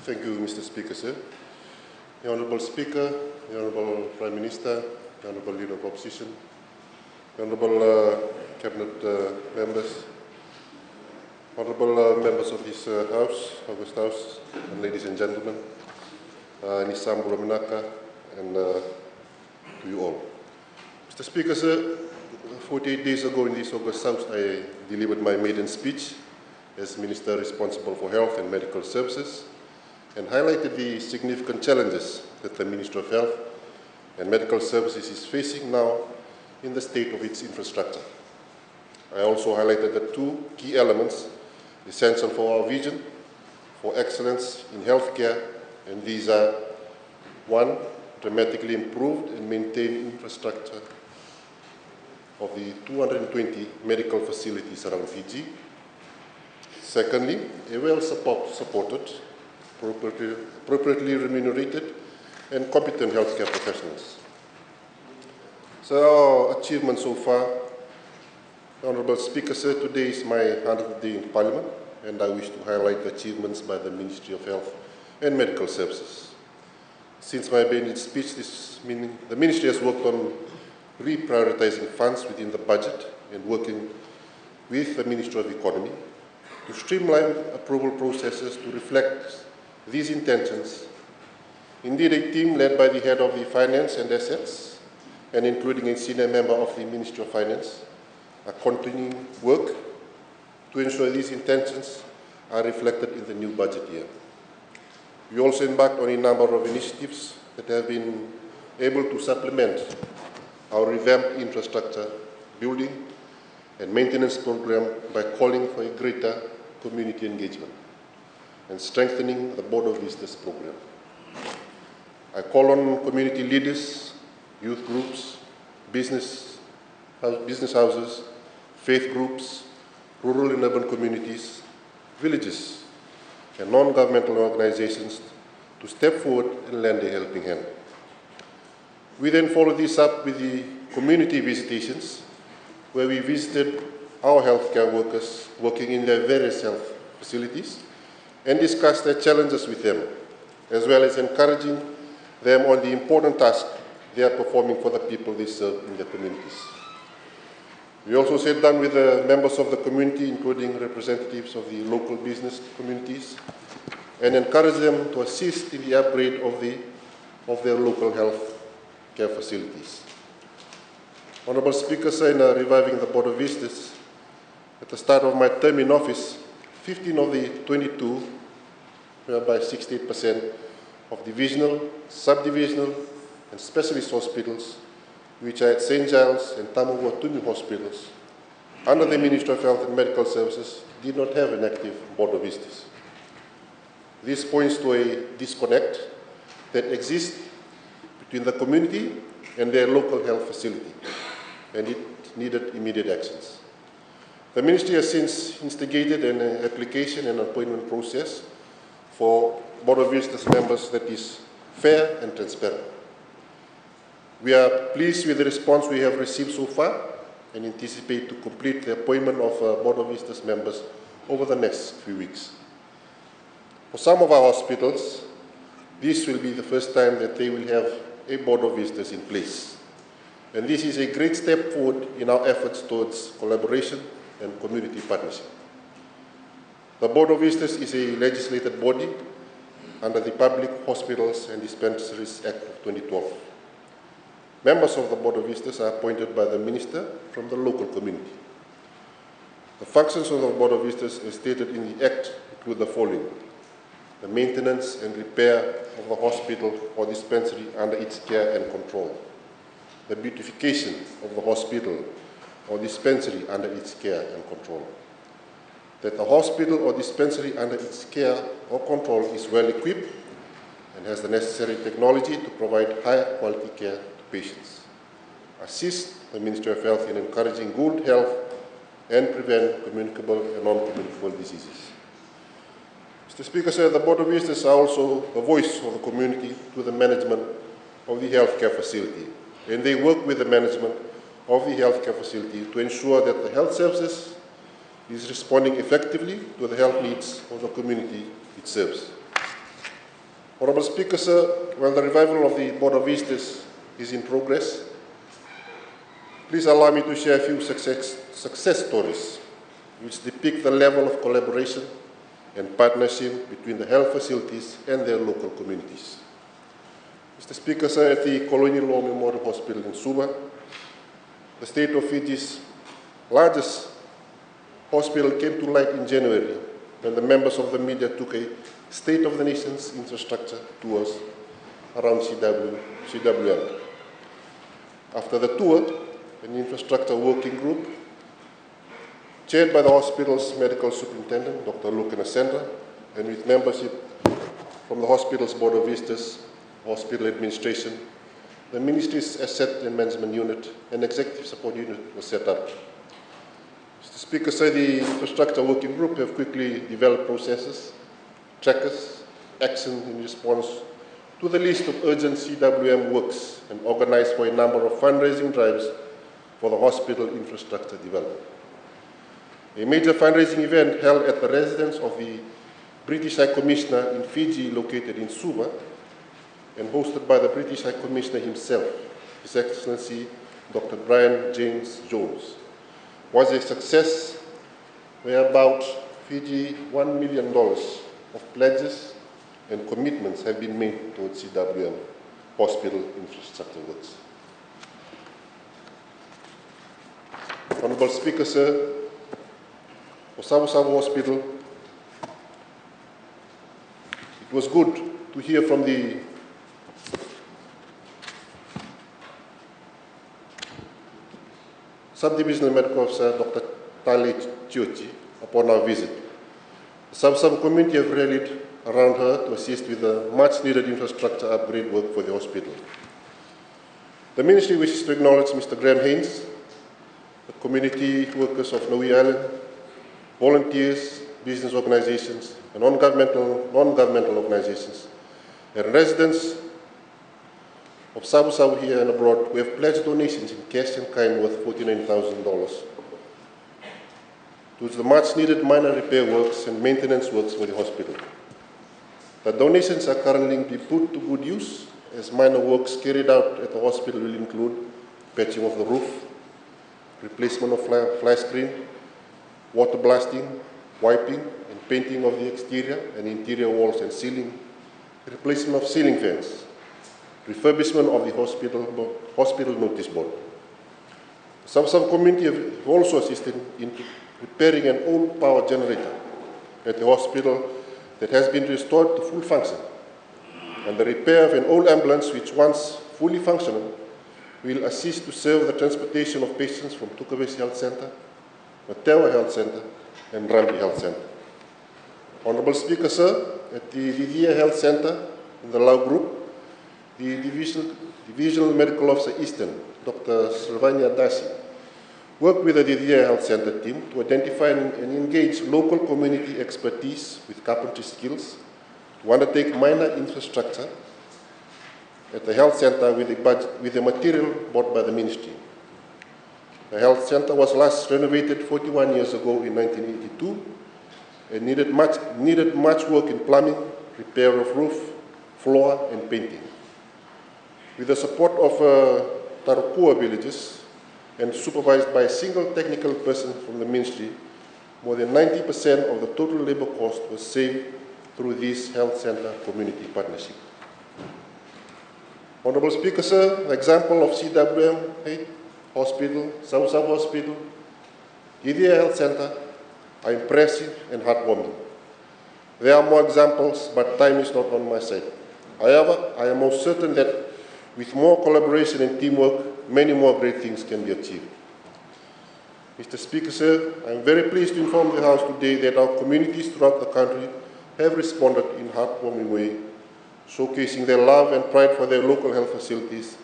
Thank you, Mr. Speaker, sir. The Honourable Speaker, the Honourable Prime Minister, the Honourable Leader of Opposition, the Honourable Cabinet members, Honourable members of this House, August House, and ladies and gentlemen, Nisam Buramanaka, and to you all. Mr. Speaker, sir, 48 days ago in this August House, I delivered my maiden speech as Minister responsible for Health and Medical Services, and highlighted the significant challenges that the Ministry of Health and Medical Services is facing now in the state of its infrastructure. I also highlighted the two key elements essential for our vision for excellence in healthcare, and these are: one, dramatically improved and maintained infrastructure of the 220 medical facilities around Fiji. Secondly, a well-supported, appropriately remunerated and competent healthcare professionals. So our achievements so far, Honourable Speaker, sir, today is my 100th day in Parliament, and I wish to highlight the achievements by the Ministry of Health and Medical Services. Since my maiden speech the Ministry has worked on reprioritizing funds within the budget and working with the Ministry of Economy to streamline approval processes to reflect these intentions. Indeed, a team led by the head of the Finance and Assets, and including a senior member of the Ministry of Finance, are continuing work to ensure these intentions are reflected in the new budget year. We also embarked on a number of initiatives that have been able to supplement our revamped infrastructure building and maintenance program by calling for a greater community engagement and strengthening the Board of Visitors program. I call on community leaders, youth groups, business houses, faith groups, rural and urban communities, villages, and non-governmental organizations to step forward and lend a helping hand. We then followed this up with the community visitations, where we visited our healthcare workers working in their various health facilities and discussed their challenges with them, as well as encouraging them on the important task they are performing for the people they serve in their communities. We also sat down with the members of the community, including representatives of the local business communities, and encouraged them to assist in the upgrade of their local health care facilities. Honourable Speaker, sir, in reviving the Board of Visitors, at the start of my term in office, 15 of the 22, whereby 68% of divisional, subdivisional, and specialist hospitals, which are at St. Giles and Atonio hospitals, under the Ministry of Health and Medical Services, did not have an active Board of Visitors. This points to a disconnect that exists between the community and their local health facility, and it needed immediate actions. The Ministry has since instigated an application and appointment process for Board of Visitors members that is fair and transparent. We are pleased with the response we have received so far and anticipate to complete the appointment of Board of Visitors members over the next few weeks. For some of our hospitals, this will be the first time that they will have a Board of Visitors in place. And this is a great step forward in our efforts towards collaboration and community partnership. The Board of Visitors is a legislated body under the Public Hospitals and Dispensaries Act of 2012. Members of the Board of Visitors are appointed by the Minister from the local community. The functions of the Board of Visitors as stated in the Act include the following: the maintenance and repair of the hospital or dispensary under its care and control, the beautification of the hospital or dispensary under its care and control, that the hospital or dispensary under its care or control is well equipped and has the necessary technology to provide high quality care to patients, assist the Ministry of Health in encouraging good health and prevent communicable and non-communicable diseases. Mr. Speaker, sir, the Board of Visitors are also the voice of the community to the management of the healthcare facility, and they work with the management of the healthcare facility to ensure that the health services is responding effectively to the health needs of the community it serves. Honourable Speaker, sir, while the revival of the Board of Visitors is in progress, please allow me to share a few success stories which depict the level of collaboration and partnership between the health facilities and their local communities. Mr. Speaker, sir, at the Colonial War Memorial Hospital in Suva, the state of Fiji's largest hospital came to light in January when the members of the media took a State of the Nation's infrastructure tours around CWM. After the tour, an infrastructure working group chaired by the hospital's medical superintendent, Dr. Luke Nasendra, and with membership from the hospital's Board of Visitors, hospital administration, the ministry's asset and management unit, and executive support unit was set up. Mr. Speaker, sir, the infrastructure working group have quickly developed processes, trackers, action in response to the list of urgent CWM works and organized for a number of fundraising drives for the hospital infrastructure development. A major fundraising event held at the residence of the British High Commissioner in Fiji, located in Suva, and hosted by the British High Commissioner himself, His Excellency Dr. Brian James Jones, was a success where about Fiji $1 million of pledges and commitments have been made towards CWM hospital infrastructure works. Honourable Speaker, sir, for Savu Hospital, it was good to hear from the Subdivisional Medical Officer, Dr. Tale Chiochi, upon our visit. The Savu community have rallied around her to assist with the much-needed infrastructure upgrade work for the hospital. The Ministry wishes to acknowledge Mr. Graham Haynes, the community workers of Niue Island, volunteers, business organizations, and non-governmental organizations, and residents of Savu here and abroad who have pledged donations in cash and kind worth $49,000 towards the much-needed minor repair works and maintenance works for the hospital. The donations are currently being put to good use, as minor works carried out at the hospital will include patching of the roof, replacement of fly screen, water blasting, wiping and painting of the exterior and interior walls and ceiling, replacement of ceiling fans, refurbishment of the hospital notice board. Some community have also assisted in repairing an old power generator at the hospital that has been restored to full function, and the repair of an old ambulance which, once fully functional, will assist to serve the transportation of patients from Tukavesi Health Centre, Matewa Health Centre, and Rambi Health Centre. Honourable Speaker, sir, at the Didia Health Centre in the Lau Group, the Divisional Medical Officer Eastern, Dr. Sylvania Dasi, worked with the Didia Health Centre team to identify and engage local community expertise with carpentry skills to undertake minor infrastructure at the health centre with the material bought by the ministry. The health centre was last renovated 41 years ago in 1982 and needed much work in plumbing, repair of roof, floor and painting. With the support of Tarukua villages and supervised by a single technical person from the ministry, more than 90% of the total labour cost was saved through this health centre community partnership. Honourable Speaker, sir, the example of CWM Hospital, Savu Hospital, Didia Health Centre are impressive and heartwarming. There are more examples, but time is not on my side. However, I am most certain that with more collaboration and teamwork, many more great things can be achieved. Mr. Speaker, sir, I am very pleased to inform the House today that our communities throughout the country have responded in a heartwarming way, showcasing their love and pride for their local health facilities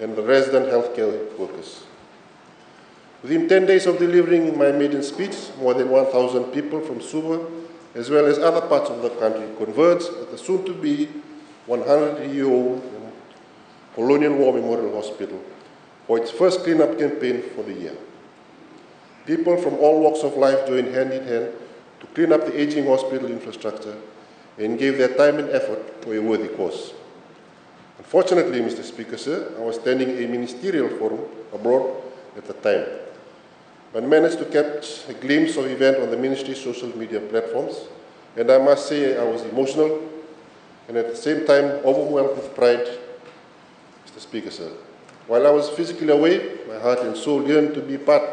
and the resident healthcare workers. Within 10 days of delivering my maiden speech, more than 1,000 people from Suva, as well as other parts of the country, converged at the soon-to-be 100-year-old Colonial War Memorial Hospital for its first clean-up campaign for the year. People from all walks of life joined hand in hand to clean up the aging hospital infrastructure and gave their time and effort for a worthy cause. Unfortunately, Mr. Speaker, sir, I was attending a ministerial forum abroad at the time. I managed to catch a glimpse of the event on the ministry's social media platforms, and I must say I was emotional and at the same time overwhelmed with pride, Mr. Speaker, sir. While I was physically away, my heart and soul yearned to be part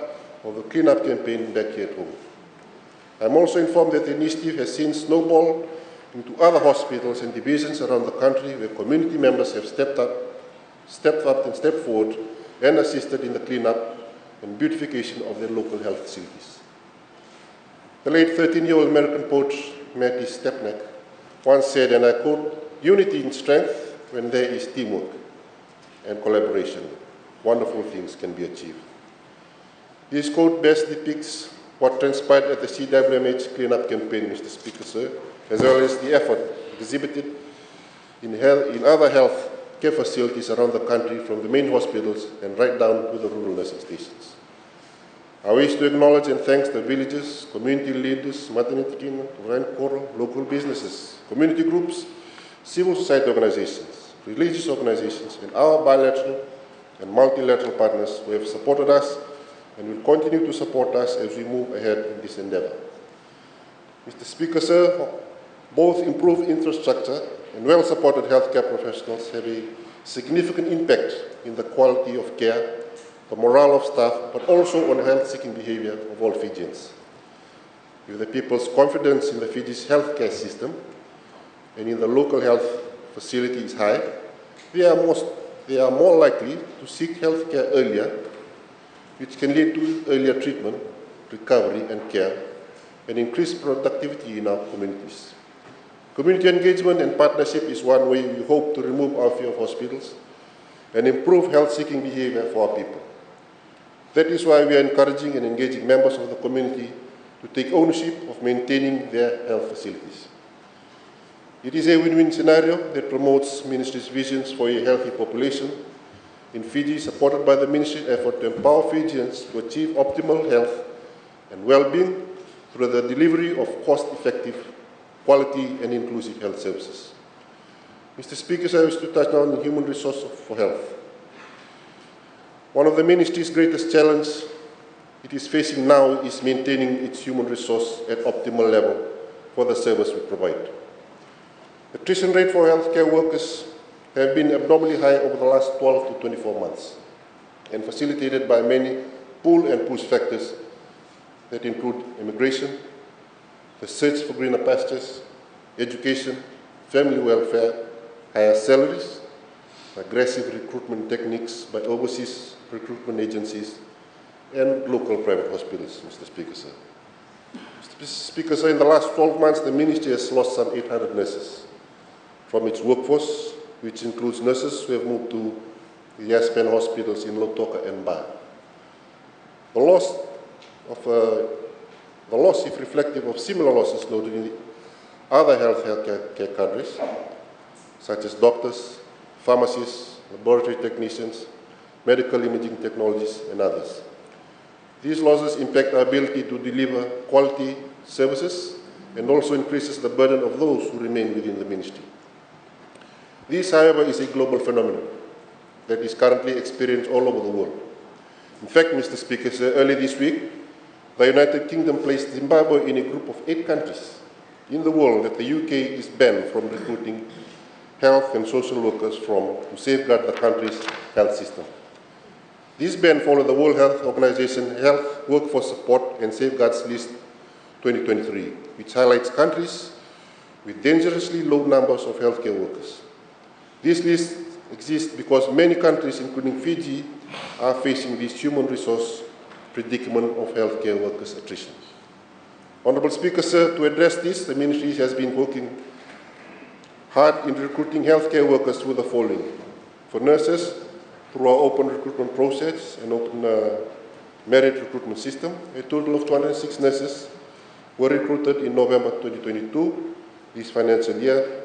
of the clean-up campaign back here at home. I'm also informed that the initiative has since snowballed into other hospitals and divisions around the country where community members have stepped up and stepped forward and assisted in the clean-up and beautification of their local health facilities. The late 13-year-old American poet Matty Stepnack once said, and I quote, "Unity in strength when there is teamwork and collaboration, wonderful things can be achieved." This quote best depicts what transpired at the CWMH clean-up campaign, Mr. Speaker, sir, as well as the effort exhibited in other health care facilities around the country, from the main hospitals and right down to the rural nursing stations. I wish to acknowledge and thank the villagers, community leaders, maternity clinic, Ryan Coral, local businesses, community groups, civil society organizations, religious organizations, and our bilateral and multilateral partners who have supported us and will continue to support us as we move ahead in this endeavor. Mr. Speaker, sir, both improved infrastructure and well-supported healthcare professionals have a significant impact in the quality of care, the morale of staff, but also on health-seeking behavior of all Fijians. If the people's confidence in the Fiji's healthcare system and in the local health facility is high, they are more likely to seek healthcare earlier, which can lead to earlier treatment, recovery, and care, and increased productivity in our communities. Community engagement and partnership is one way we hope to remove our fear of hospitals and improve health-seeking behavior for our people. That is why we are encouraging and engaging members of the community to take ownership of maintaining their health facilities. It is a win-win scenario that promotes Ministry's visions for a healthy population in Fiji, supported by the Ministry's effort to empower Fijians to achieve optimal health and well-being through the delivery of cost-effective, quality and inclusive health services. Mr. Speaker, I wish to touch now on the human resource for health. One of the Ministry's greatest challenges it is facing now is maintaining its human resource at optimal level for the service we provide. The attrition rate for healthcare workers have been abnormally high over the last 12 to 24 months and facilitated by many pull and push factors that include immigration, the search for greener pastures, education, family welfare, higher salaries, aggressive recruitment techniques by overseas recruitment agencies, and local private hospitals, Mr. Speaker, sir. Mr. Speaker, sir, in the last 12 months, the Ministry has lost some 800 nurses from its workforce, which includes nurses who have moved to the Yaspen hospitals in Lautoka and Ba. The loss is reflective of similar losses noted in the other healthcare cadres, such as doctors, pharmacists, laboratory technicians, medical imaging technologists, and others. These losses impact our ability to deliver quality services and also increases the burden of those who remain within the Ministry. This, however, is a global phenomenon that is currently experienced all over the world. In fact, Mr. Speaker, early this week, the United Kingdom placed Zimbabwe in a group of 8 countries in the world that the UK is banned from recruiting health and social workers to safeguard the country's health system. This ban followed the World Health Organization Health Workforce Support and Safeguards List 2023, which highlights countries with dangerously low numbers of healthcare workers. This list exists because many countries, including Fiji, are facing this human resource predicament of healthcare workers' attrition. Honourable Speaker, sir, to address this, the Ministry has been working hard in recruiting healthcare workers through the following. For nurses, through our open recruitment process and open merit recruitment system, a total of 206 nurses were recruited in November 2022, this financial year.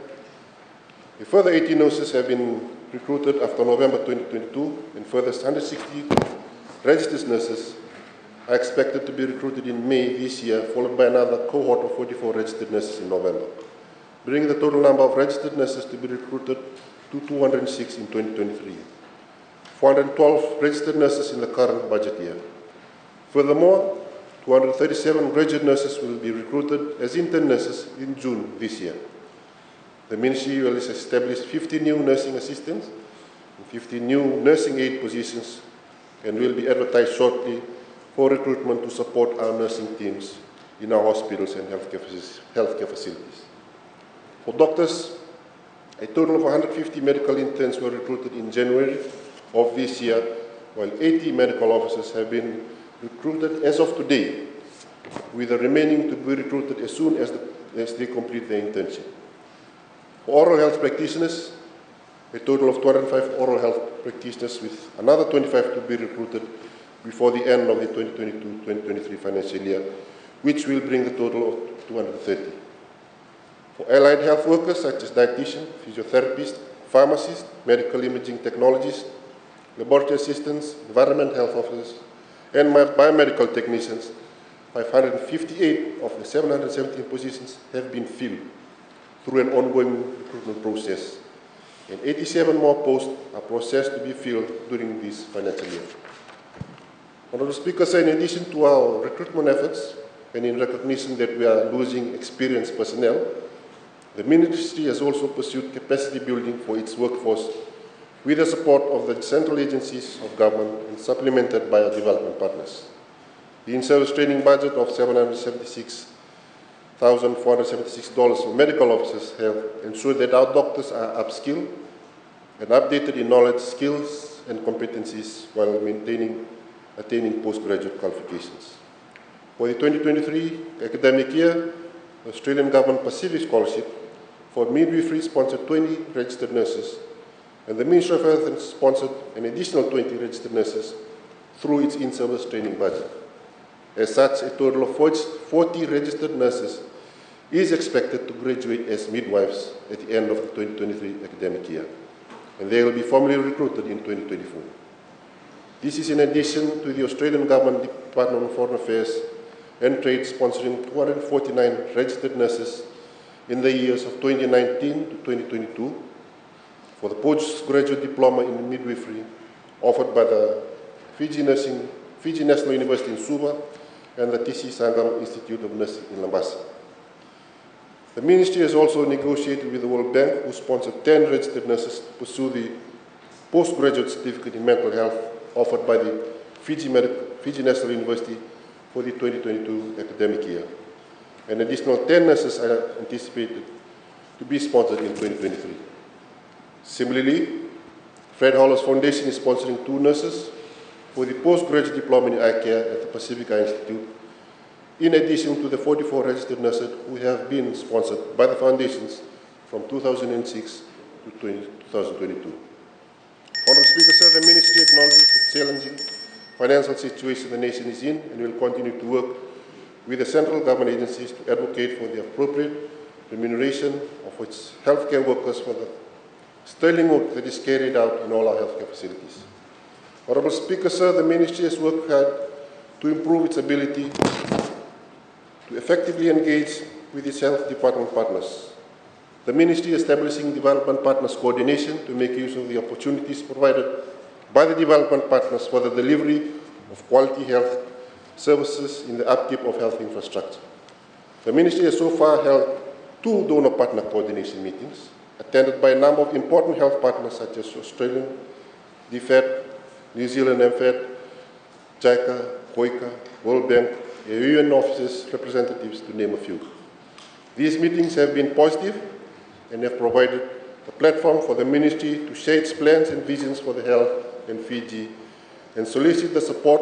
A further 80 nurses have been recruited after November 2022, and further 160 registered nurses are expected to be recruited in May this year, followed by another cohort of 44 registered nurses in November. bringing the total number of registered nurses to be recruited to 206 in 2023. 412 registered nurses in the current budget year. Furthermore, 237 graduate nurses will be recruited as intern nurses in June this year. The Ministry will establish 50 new nursing assistants and 50 new nursing aid positions and will be advertised shortly for recruitment to support our nursing teams in our hospitals and healthcare facilities. For doctors, a total of 150 medical interns were recruited in January of this year, while 80 medical officers have been recruited as of today, with the remaining to be recruited as soon as they complete their internship. For oral health practitioners, a total of 205 oral health practitioners with another 25 to be recruited before the end of the 2022-2023 financial year, which will bring the total of 230. For allied health workers such as dietitians, physiotherapists, pharmacists, medical imaging technologists, laboratory assistants, environment health officers, and biomedical technicians, 558 of the 717 positions have been filled through an ongoing recruitment process, and 87 more posts are processed to be filled during this financial year. Honourable Speaker, in addition to our recruitment efforts, and in recognition that we are losing experienced personnel, the Ministry has also pursued capacity building for its workforce with the support of the central agencies of government and supplemented by our development partners. The in-service training budget of $776,476 for medical officers have ensured that our doctors are upskilled and updated in knowledge, skills, and competencies while attaining postgraduate qualifications. For the 2023 academic year, the Australian Government Pacific Scholarship for midwifery sponsored 20 registered nurses, and the Ministry of Health sponsored an additional 20 registered nurses through its in-service training budget. As such, a total of 40 registered nurses is expected to graduate as midwives at the end of the 2023 academic year, and they will be formally recruited in 2024. This is in addition to the Australian Government Department of Foreign Affairs and Trade sponsoring 249 registered nurses in the years of 2019 to 2022 for the postgraduate diploma in midwifery offered by the Fiji National University in Suva and the TC Sangam Institute of Nursing in Lambasa. The Ministry has also negotiated with the World Bank, who sponsored 10 registered nurses to pursue the postgraduate certificate in mental health offered by the Fiji National University for the 2022 academic year. An additional 10 nurses are anticipated to be sponsored in 2023. Similarly, Fred Hollows Foundation is sponsoring 2 nurses for the postgraduate diploma in eye care at the Pacific Eye Institute, in addition to the 44 registered nurses who have been sponsored by the foundations from 2006 to 2022. Honourable Speaker, sir, the Ministry acknowledges the challenging financial situation the nation is in and will continue to work with the central government agencies to advocate for the appropriate remuneration of its healthcare workers for the sterling work that is carried out in all our healthcare facilities. Honourable Speaker, sir, the Ministry has worked hard to improve its ability to effectively engage with its health department partners. The Ministry is establishing development partners coordination to make use of the opportunities provided by the development partners for the delivery of quality health services in the upkeep of health infrastructure. The Ministry has so far held 2 donor partner coordination meetings, attended by a number of important health partners such as Australian DFAT, New Zealand MFAT, JICA, COICA, World Bank, UN officers, representatives, to name a few. These meetings have been positive and have provided a platform for the Ministry to share its plans and visions for the health in Fiji and solicit the support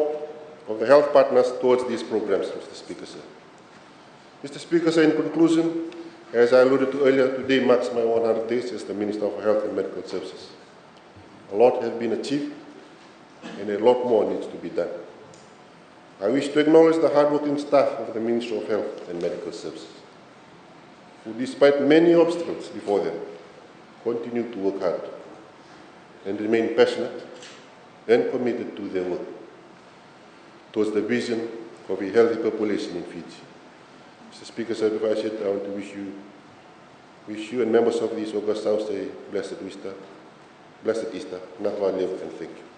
of the health partners towards these programs, Mr. Speaker, sir. Mr. Speaker, sir, in conclusion, as I alluded to earlier, today marks my 100 days as the Minister of Health and Medical Services. A lot has been achieved and a lot more needs to be done. I wish to acknowledge the hardworking staff of the Ministry of Health and Medical Services, who, despite many obstacles before them, continue to work hard and remain passionate and committed to their work towards the vision of a healthy population in Fiji. Mr. Speaker, sir, before I sit, I want to wish you Wish you and members of this august house a blessed Easter. Blessed Easter. Nagwa live and thank you.